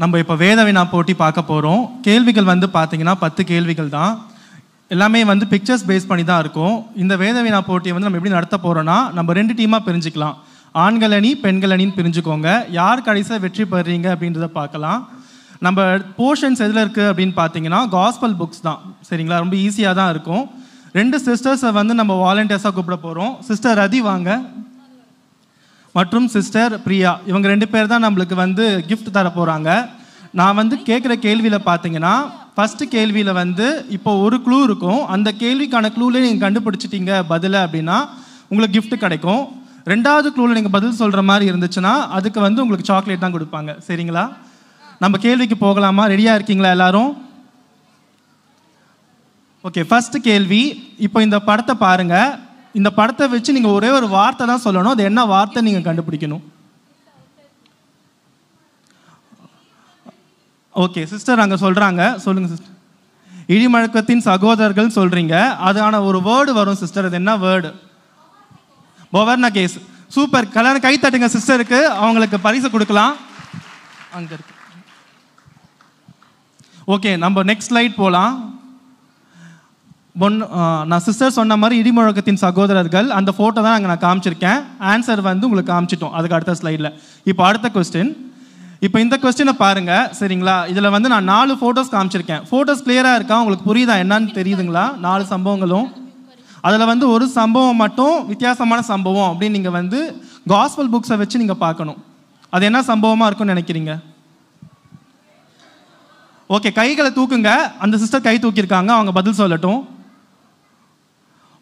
நம்ம இப்போ வேத வினா போட்டி பார்க்க போகிறோம். கேள்விகள் வந்து பார்த்தீங்கன்னா 10 கேள்விகள் தான். எல்லாமே வந்து பிக்சர்ஸ் பேஸ் பண்ணி தான் இருக்கும். இந்த வேத வினா போட்டியை வந்து நம்ம எப்படி நடத்த போகிறோன்னா, நம்ம 2 டீமாக பிரிஞ்சுக்கலாம். ஆண்கள் அணி, பெண்கள் அணின்னு பிரிஞ்சுக்கோங்க. யார் கடைசியாக வெற்றி பெறுறீங்க அப்படின்றத பார்க்கலாம். நம்ம போர்ஷன்ஸ் எதில் இருக்குது அப்படின்னு பார்த்தீங்கன்னா காஸ்பல் புக்ஸ் தான். சரிங்களா, ரொம்ப ஈஸியாக தான் இருக்கும். 2 சிஸ்டர்ஸை வந்து நம்ம வாலண்டியர்ஸாக கூப்பிட போகிறோம். சிஸ்டர் ரதி வாங்க, மற்றும் சிஸ்டர் பிரியா. இவங்க 2 பேர் தான் நம்மளுக்கு வந்து கிஃப்ட் தர போகிறாங்க. நான் வந்து கேட்குற கேள்வியில் பார்த்தீங்கன்னா, ஃபஸ்ட்டு கேள்வியில் வந்து இப்போ ஒரு க்ளூ இருக்கும். அந்த கேள்விக்கான க்ளூலே நீங்கள் கண்டுபிடிச்சிட்டீங்க பதில் அப்படின்னா உங்களுக்கு கிஃப்ட் கிடைக்கும். 2வது க்ளூவில் நீங்கள் பதில் சொல்கிற மாதிரி இருந்துச்சுன்னா அதுக்கு வந்து உங்களுக்கு சாக்லேட் தான் கொடுப்பாங்க. சரிங்களா, நம்ம கேள்விக்கு போகலாமா? ரெடியாக இருக்கீங்களா எல்லாரும்? ஓகே, ஃபஸ்ட்டு கேள்வி. இப்போ இந்த படத்தை பாருங்கள். இந்த படத்தை வச்சு நீங்கள் ஒரே ஒரு வார்த்தை தான் சொல்லணும். அது என்ன வார்த்தை நீங்கள் கண்டுபிடிக்கணும். ஓகே சிஸ்டர் அங்கே சொல்கிறாங்க, சொல்லுங்கள் சிஸ்டர். இடிமுழக்கத்தின் சகோதரர்கள் சொல்கிறீங்க. அதான ஒரு வேர்டு வரும் சிஸ்டர். அது என்ன வேர்டு? பொவர்னா கேஸ். சூப்பர், கல்யாணம் கை தட்டுங்க சிஸ்டருக்கு. அவங்களுக்கு பரிசு கொடுக்கலாம். அங்கே இருக்கு. ஓகே, நம்ம நெக்ஸ்ட் ஸ்லைட் போகலாம். நான் சிஸ்டர் சொன்ன மாதிரி இடிமுழக்கத்தின் சகோதரர்கள் அந்த ஃபோட்டோ தான் அங்கே நான் காமிச்சிருக்கேன். ஆன்சர் வந்து உங்களுக்கு காமிச்சிட்டோம் அதுக்கு அடுத்த ஸ்லைடில். இப்போ அடுத்த கொஸ்டின். இப்போ இந்த கொஸ்டினை பாருங்கள். சரிங்களா, இதில் வந்து நான் 4 ஃபோட்டோஸ் காமிச்சிருக்கேன். ஃபோட்டோஸ் கிளியராக இருக்கா? உங்களுக்கு புரியுதா என்னன்னு தெரியுதுங்களா? 4 சம்பவங்களும். அதில் வந்து ஒரு சம்பவம் மட்டும் வித்தியாசமான சம்பவம் அப்படின்னு நீங்கள் வந்து காஸ்பல் புக்ஸை வச்சு நீங்கள் பார்க்கணும். அது என்ன சம்பவமாக இருக்கும்னு நினைக்கிறீங்க? ஓகே, கைகளை தூக்குங்க. அந்த சிஸ்டர் கை தூக்கியிருக்காங்க, அவங்க பதில் சொல்லட்டும்.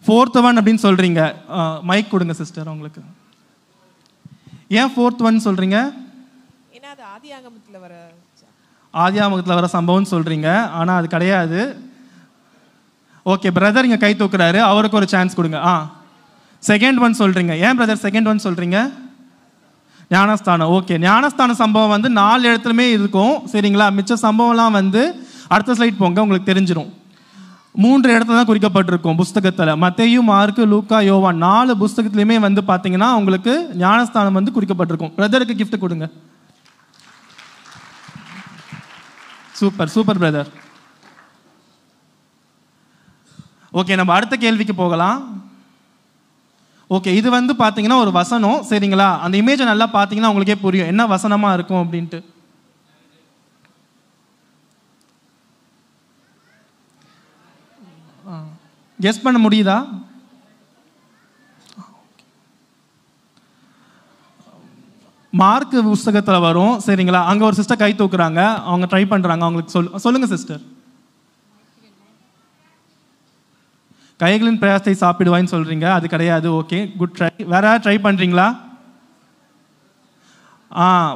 4th one அப்படின்னு சொல்கிறீங்க. மைக் கொடுங்க சிஸ்டர் அவங்களுக்கு. ஏன் 4th one சொல்கிறீங்க? ஏன்னா அது ஆதியாகமத்தில் வர சம்பவம்னு சொல்கிறீங்க. ஆனால் அது கிடையாது. ஓகே, பிரதர் இங்கே கை தூக்குறாரு, அவருக்கு ஒரு சான்ஸ் கொடுங்க. செகண்ட் ஒன் சொல்கிறீங்க. ஏன் பிரதர் செகண்ட் ஒன் சொல்கிறீங்க? ஞானஸ்தானம். ஓகே, ஞானஸ்தான சம்பவம் வந்து 4 இடத்துலையுமே இருக்கும். சரிங்களா, மிச்ச சம்பவம்லாம் வந்து அடுத்த ஸ்லைட் போங்க, உங்களுக்கு தெரிஞ்சிடும். 3 இடத்துல தான் குறிக்கப்பட்டிருக்கும் புஸ்தகத்தில். மத்தேயு, மார்க்கு, லூக்கா, யோவான் 4 புஸ்தகத்துலையுமே வந்து பார்த்தீங்கன்னா உங்களுக்கு ஞானஸ்தானம் வந்து குறிக்கப்பட்டிருக்கும். பிரதருக்கு கிஃப்ட் கொடுங்க. Super super brother. ஓகே, நம்ம அடுத்த கேள்விக்கு போகலாம். ஓகே, இது வந்து பார்த்தீங்கன்னா ஒரு வசனம். சரிங்களா, அந்த இமேஜை நல்லா பார்த்தீங்கன்னா உங்களுக்கே புரியும் என்ன வசனமாக இருக்கும் அப்படின்ட்டு. கெஸ் பண்ண முடியுதா? மார்க் புஸ்தகத்தில் வரும். சரிங்களா, அங்கே ஒரு சிஸ்டர் கை தூக்குறாங்க, அவங்க ட்ரை பண்ணுறாங்க. அவங்களுக்கு சொல்லுங்க சிஸ்டர். கைகளின் பிரயாசத்தை சாப்பிடுவான்னு சொல்கிறீங்க. அது கிடையாது. Okay, good try. வேற ட்ரை பண்ணுறீங்களா?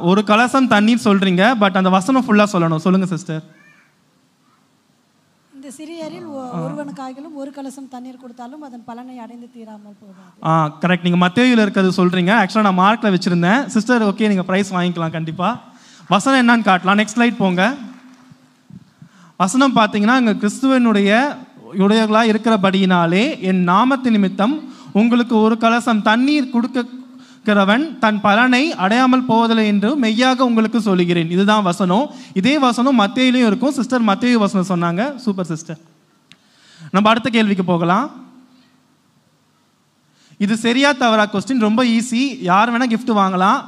ஒரு கலசம் தண்ணீர் சொல்கிறீங்க. பட் அந்த வசனம் ஃபுல்லாக சொல்லணும். சொல்லுங்கள் சிஸ்டர். இந்த சிறியரில் ஒருவனுக்காகிலும் ஒரு கலசம் தண்ணீர் கொடுத்தாலும் அதன் பலனை அடைந்து தீராமல் போகாது. கரெக்ட். நீங்கள் மத்தேயுல இருக்கிறது சொல்கிறீங்க. ஆக்சுவலாக நான் மார்க்கில் வச்சுருந்தேன். சிஸ்டர் ஓகே, நீங்கள் ப்ரைஸ் வாங்கிக்கலாம் கண்டிப்பாக. வசனம் என்னன்னு காட்டலாம். நெக்ஸ்ட் ஸ்லைட் போங்க. வசனம் பார்த்தீங்கன்னா இங்கே கிறிஸ்துவனுடைய உடையவர்களாக இருக்கிறபடியினாலே என் நாமத்தின் நிமித்தம் உங்களுக்கு ஒரு கலசம் தண்ணீர் கொடுக்கிறவன் தன் பலனை அடையாமல் போவதில்லை என்று மெய்யாக உங்களுக்கு சொல்லுகிறேன். இதுதான் வசனம். இதே வசனம் மத்தேயுலையும் இருக்கும். சிஸ்டர் மத்தேயு வசனம் சொன்னாங்க. Super sister. நம்ம அடுத்த கேள்விக்கு போகலாம். இது சரியா தவறா கொஸ்டின். ரொம்ப ஈஸி, யார் வேணா கிஃப்ட் வாங்கலாம்.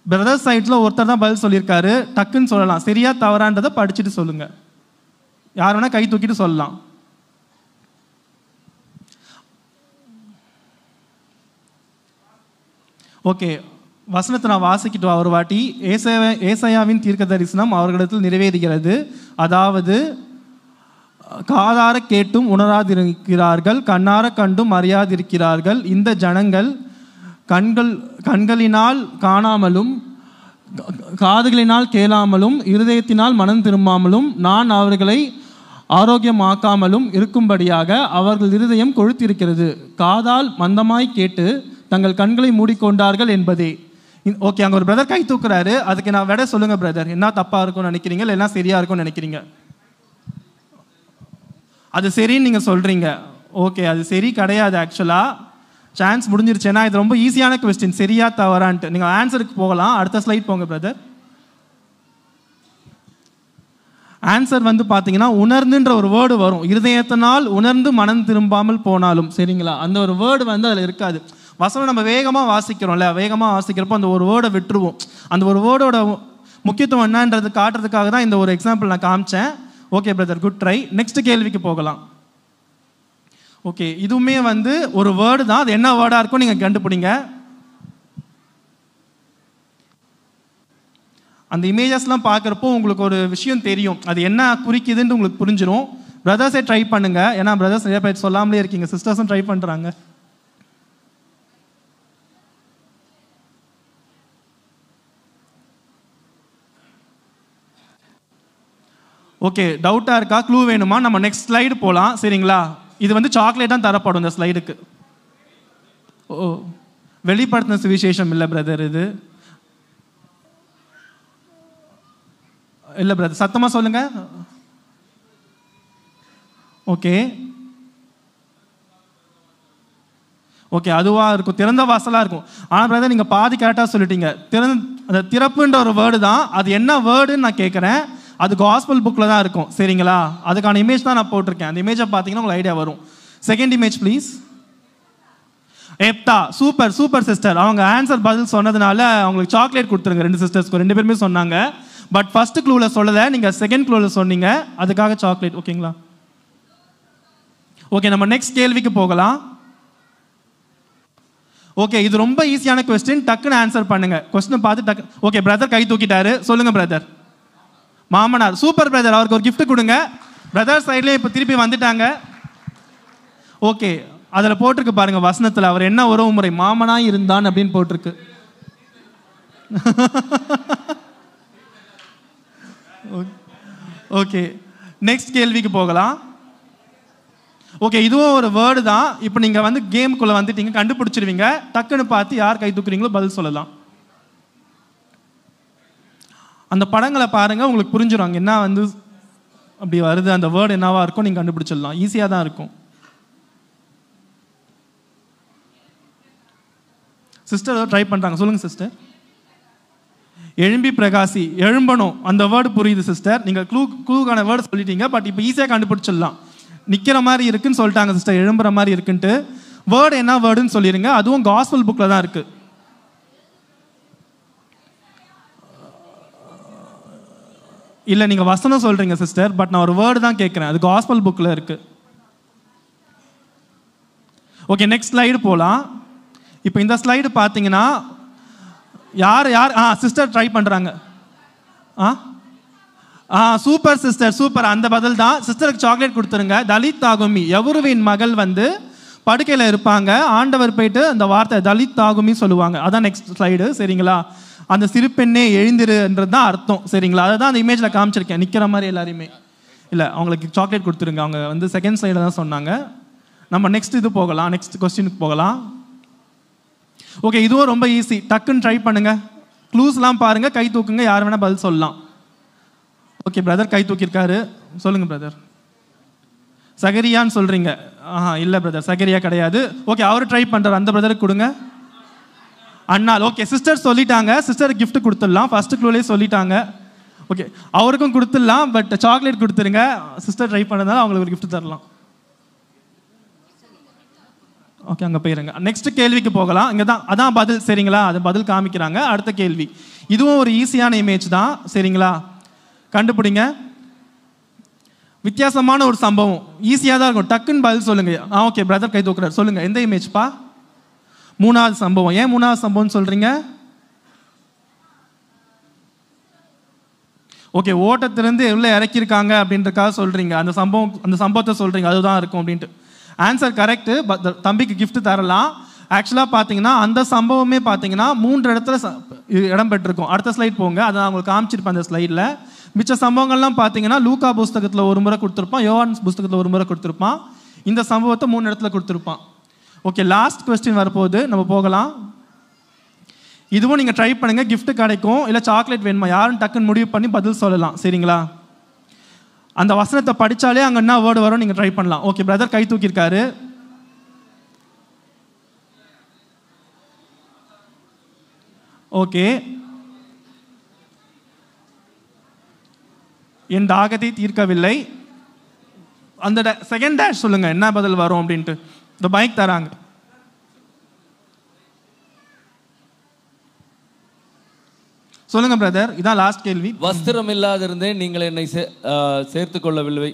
பிரதர் சைட்ல ஒருத்தர் தான் பதில் சொல்லியிருக்காரு. டக்குன்னு சொல்லலாம். சரியா தவறான்றதை படிச்சுட்டு சொல்லுங்க. யார் வேணா கை தூக்கிட்டு சொல்லலாம். ஓகே, வசனத்தை நான் வாசிக்கிட்டு ஒரு வாட்டி. ஏசாயாவின் தீர்க்க தரிசனம் அவர்களிடத்தில் நிறைவேறுகிறது. அதாவது காதார கேட்டும் உணராதிருக்கிறார்கள், கண்ணார கண்டும் அறியாதிருக்கிறார்கள். இந்த ஜனங்கள் கண்களினால் காணாமலும் காதுகளினால் கேளாமலும் இருதயத்தினால் மனம் திரும்பாமலும் நான் அவர்களை ஆரோக்கியமாக்காமலும் இருக்கும்படியாக அவர்கள் இருதயம் கொழுத்திருக்கிறது. காதால் மந்தமாய் கேட்டு தங்கள் கண்களை மூடிக்கொண்டார்கள் என்பதே. ஓகே, அங்கே ஒரு பிரதர் கை தூக்குறாரு. அதுக்கு நான் விட சொல்லுங்க பிரதர். என்ன தப்பாக இருக்கும்னு நினைக்கிறீங்க, இல்லை என்ன சரியா இருக்கும்னு நினைக்கிறீங்க? அது சரின்னு நீங்கள் சொல்கிறீங்க. ஓகே, அது சரி கிடையாது. ஆக்சுவலாக சான்ஸ் முடிஞ்சிருச்சு. ஏன்னா இது ரொம்ப ஈஸியான கொஸ்டின். சரியா தவறான்ட்டு நீங்கள் ஆன்சருக்கு போகலாம். அடுத்த ஸ்லைட் போங்க பிரதர். ஆன்சர் வந்து பார்த்தீங்கன்னா உணர்ந்துன்ற ஒரு வேர்டு வரும். இருதயத்தினால் உணர்ந்து மனம் திரும்பாமல் போனாலும், சரிங்களா? அந்த ஒரு வேர்டு வந்து அதில் இருக்காது. வசனம் நம்ம வேகமாக வாசிக்கிறோம்ல, வேகமாக வாசிக்கிறப்போ அந்த ஒரு வேர்டை விட்டுருவோம். அந்த ஒரு வேர்டோட முக்கியத்துவம் என்னன்றது காட்டுறதுக்காக தான் இந்த ஒரு எக்ஸாம்பிள் நான் காமிச்சேன். Okay brother, good try. Next கேள்விக்கு போகலாம். ஓகே, இதுவுமே வந்து ஒரு வேர்டு தான். அது என்ன வேர்டாக இருக்கும் நீங்கள் கண்டுபிடிங்க. அந்த இமேஜஸ்லாம் பார்க்குறப்போ உங்களுக்கு ஒரு விஷயம் தெரியும், அது என்ன குறிக்குதுன்னு உங்களுக்கு புரிஞ்சிடும். பிரதர்ஸே ட்ரை பண்ணுங்க, ஏன்னா பிரதர்ஸ் நிறைய பேர் சொல்லாமலே இருக்கீங்க, சிஸ்டர்ஸும் ட்ரை பண்ணுறாங்க. ஓகே, டவுட்டாக இருக்கா? க்ளூ வேணுமா? நம்ம நெக்ஸ்ட் ஸ்லைடு போகலாம், சரிங்களா? இது வந்து சாக்லேட் தான் தரப்படும் இந்த ஸ்லைடுக்கு. ஓ, வெளிப்படுத்தின சுவிசேஷம் இல்லை பிரதர், இது இல்லை பிரதர், சத்தமாக சொல்லுங்க. ஓகே ஓகே, அதுவாக இருக்கும், திறந்த வாசலாக இருக்கும். ஆனால் பிரதர் நீங்கள் பாதி கரெக்டாக சொல்லிட்டீங்க. அந்த திறப்புன்ற ஒரு வேர்டு தான். அது என்ன வேர்டுன்னு நான் கேட்குறேன். அது காஸ்பல் புக்கில் தான் இருக்கும், சரிங்களா? அதுக்கான இமேஜ் தான் நான் போட்டிருக்கேன். அந்த இமேஜை பார்த்தீங்கன்னா உங்களுக்கு ஐடியா வரும். Second image please. எப்தா, சூப்பர் சூப்பர் சிஸ்டர். அவங்க ஆன்சர் பதில் சொன்னதுனால அவங்களுக்கு சாக்லேட் கொடுத்துருங்க. 2 சிஸ்டர்ஸ்க்கு 2 பேருமே சொன்னாங்க. பட் ஃபர்ஸ்ட் க்ளூவில் சொல்லலை, நீங்கள் செகண்ட் க்ளூவில் சொன்னீங்க, அதுக்காக சாக்லேட். ஓகேங்களா? ஓகே, நம்ம நெக்ஸ்ட் கேள்விக்கு போகலாம். ஓகே, இது ரொம்ப ஈஸியான கொஸ்டின், டக்குன்னு ஆன்சர் பண்ணுங்க. கொஸ்டின் பார்த்து டக்கு. ஓகே, பிரதர் கை தூக்கிட்டாரு, சொல்லுங்க பிரதர். மாமனார், சூப்பர் பிரதர். அவருக்கு ஒரு கிஃப்ட் கொடுங்க. பிரதர் சைட்லேயே இப்போ திருப்பி வந்துட்டாங்க. ஓகே, அதில் போட்டிருக்கு பாருங்க வசனத்தில், அவர் என்ன உறவு முறை, மாமனா இருந்தான் அப்படின்னு போட்டிருக்கு. ஓகே, நெக்ஸ்ட் கேள்விக்கு போகலாம். ஓகே, இதுவும் ஒரு வேர்டு தான். இப்போ நீங்கள் வந்து கேமுக்குள்ளே வந்துட்டீங்க, கண்டுபிடிச்சிருவீங்க. டக்குன்னு பார்த்து யார் கை தூக்குறீங்களோ பதில் சொல்லலாம். அந்த படங்களை பாருங்கள், உங்களுக்கு புரிஞ்சிடும் என்ன வந்து அப்படி வருது, அந்த வேர்டு என்னவா இருக்கும் நீங்கள் கண்டுபிடிச்சிடலாம். ஈஸியாக தான் இருக்கும். சிஸ்டர் ட்ரை பண்ணுறாங்க, சொல்லுங்கள் சிஸ்டர். எழும்பி பிரகாசி, எழும்பணும், அந்த வேர்டு புரியுது சிஸ்டர். நீங்கள் க்ளூக்கான வேர்டு சொல்லிட்டீங்க, பட் இப்போ ஈஸியாக கண்டுபிடிச்சிடலாம். நிற்கிற மாதிரி இருக்குன்னு சொல்லிட்டாங்க சிஸ்டர், எழும்புற மாதிரி இருக்குன்ட்டு. வேர்டு என்ன வேர்டுன்னு சொல்லிடுங்க. அதுவும் காஸ்பல் புக்கில் தான் இருக்குது. இல்லை, நீங்கள் வசனம் சொல்கிறீங்க சிஸ்டர், பட் நான் ஒரு வேர்டு தான் கேட்குறேன். அது காஸ்பல் புக்கில் இருக்குது. ஓகே, நெக்ஸ்ட் ஸ்லைடு போகலாம். இப்போ இந்த ஸ்லைடு பார்த்தீங்கன்னா யார் யார் சிஸ்டர் ட்ரை பண்ணுறாங்க. Super sister, super. அந்த பதில் தான். சிஸ்டருக்கு சாக்லேட் கொடுத்துருங்க. தலித் தாகுமி, எவருவின் மகள் வந்து படுக்கையில் இருப்பாங்க, ஆண்டவர் போயிட்டு அந்த வார்த்தை தலித் தாகுமி சொல்லுவாங்க. அதான் நெக்ஸ்ட் ஸ்லைடு, சரிங்களா? அந்த சிறு பெண்ணே எழுந்திருன்றது தான் அர்த்தம், சரிங்களா? அதை தான் அந்த இமேஜில் காமிச்சிருக்கேன், நிற்கிற மாதிரி எல்லாரையுமே. இல்லை, அவங்களுக்கு சாக்லேட் கொடுத்துருங்க. அவங்க வந்து செகண்ட் ஸ்லைடில் தான் சொன்னாங்க. நம்ம நெக்ஸ்ட் இது போகலாம், நெக்ஸ்ட் கொஸ்டினுக்கு போகலாம். ஓகே, இதுவும் ரொம்ப ஈஸி, டக்குன்னு ட்ரை பண்ணுங்க. க்ளூஸ்லாம் பாருங்க, கை தூக்குங்க, யார் வேணால் பதில் சொல்லலாம். ஓகே, பிரதர் கை தூக்கியிருக்காரு, சொல்லுங்க பிரதர். சகரியான்னு சொல்றீங்க. இல்லை பிரதர், சகரியா கிடையாது. ஓகே, அவர் ட்ரை பண்ணுறாரு, அந்த பிரதருக்கு கொடுங்க. அண்ணால். ஓகே, சிஸ்டர் சொல்லிட்டாங்க, சிஸ்டருக்கு கிஃப்ட் கொடுத்துடலாம். ஃபர்ஸ்ட் க்ளூலேயே சொல்லிட்டாங்க. ஓகே, அவருக்கும் கொடுத்துடலாம், பட் சாக்லேட் கொடுத்துருங்க. சிஸ்டர் ட்ரை பண்ணதால அவங்களுக்கு ஒரு கிஃப்ட் தரலாம். ஓகே, அங்கே போயிருங்க. நெக்ஸ்ட் கேள்விக்கு போகலாம். இங்கே தான், அதான் பதில், சரிங்களா? அது பதில் காமிக்கிறாங்க. அடுத்த கேள்வி, இதுவும் ஒரு ஈஸியான இமேஜ் தான், சரிங்களா? கண்டுபிடிங்க. வித்தியாசமான ஒரு சம்பவம், ஈஸியாக தான் இருக்கும், டக்குன்னு பதில் சொல்லுங்க. ஓகே, பிரதர் கை தூக்குறாரு, சொல்லுங்க எந்த இமேஜ்ப்பா? 3வது சம்பவம். ஏன் 3வது சம்பவம் சொல்றீங்க? ஓகே, ஓட்டத்திலிருந்து எவ்வளோ இறக்கியிருக்காங்க அப்படின்றக்காக சொல்றீங்க. அந்த சம்பவத்தை சொல்றீங்க, அதுதான் இருக்கும் அப்படின்ட்டு. Answer correct. தம்பிக்கு கிஃப்ட் தரலாம். ஆக்சுவலாக பார்த்தீங்கன்னா அந்த சம்பவமே பார்த்தீங்கன்னா 3 இடத்துல இடம் பெற்றிருக்கும். அடுத்த ஸ்லைட் போங்க, அதை நான் உங்களுக்கு காமிச்சிருப்பேன் அந்த ஸ்லைடில். மிச்ச சம்பவங்கள்லாம் பார்த்தீங்கன்னா லூக்கா புஸ்தகத்தில் ஒரு முறை கொடுத்துருப்பான், யோவான் புஸ்தகத்தில் ஒரு முறை கொடுத்துருப்பான். இந்த சம்பவத்தை 3 இடத்துல கொடுத்துருப்பான். ஓகே, லாஸ்ட் கொஸ்டின் வரப்போகுது, நம்ம போகலாம். இதுவும் நீங்கள் ட்ரை பண்ணுங்கள், கிஃப்ட் கிடைக்கும். இல்லை சாக்லேட் வேணுமா, யாரும் டக்குன்னு முடிவு பண்ணி பதில் சொல்லலாம், சரிங்களா? அந்த வசனத்தை படித்தாலே அங்கே என்ன வேர்டு வரும் நீங்கள் ட்ரை பண்ணலாம். ஓகே, பிரதர் கை தூக்கியிருக்காரு. ஓகே, என் தாகத்தை தீர்க்கவில்லை. அந்த செகண்ட் டேஷ் சொல்லுங்க, என்ன பதில் வரும் அப்படின்ட்டு. இந்த பைக் தராங்க. சொல்லுங்க பிரதர், இதான் லாஸ்ட் கேள்வி. வஸ்திரம் இல்லாதிருந்தேன், நீங்கள் என்னை சேர்த்து கொள்ளவில்லை.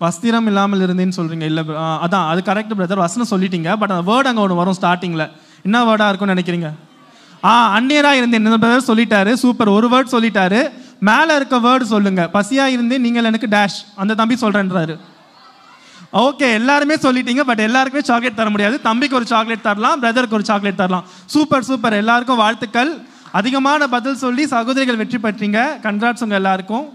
வஸ்திரம் இல்லாமல் இருந்தேன்னு சொல்றீங்க. இல்லை, அதான் அது கரெக்ட் பிரதர், வசனம் சொல்லிட்டீங்க. பட் அந்த வேர்டு அங்கே ஒன்று வரும் ஸ்டார்டிங்கில். என்ன வேர்டாக இருக்கும்னு நினைக்கிறீங்க? அந்நியராக இருந்தேன் இந்த பிரதர் சொல்லிட்டாரு. சூப்பர், ஒரு வேர்ட் சொல்லிட்டாரு. மேலே இருக்க வேர்டு சொல்லுங்க. பசியாக இருந்தேன், நீங்கள் எனக்கு டேஷ், அந்த தம்பி சொல்கிறேன்றாரு. ஓகே, எல்லாருமே சொல்லிட்டீங்க. பட் எல்லாருக்குமே சாக்லேட் தர முடியாது. தம்பிக்கு ஒரு சாக்லேட் தரலாம், பிரதருக்கு ஒரு சாக்லேட் தரலாம். சூப்பர் சூப்பர், எல்லாருக்கும் வாழ்த்துக்கள். அதிகமான பதில் சொல்லி சகோதரிகள் வெற்றி பெற்றீங்க. கன்கிராட்ஸ் உங்க எல்லாருக்கும்.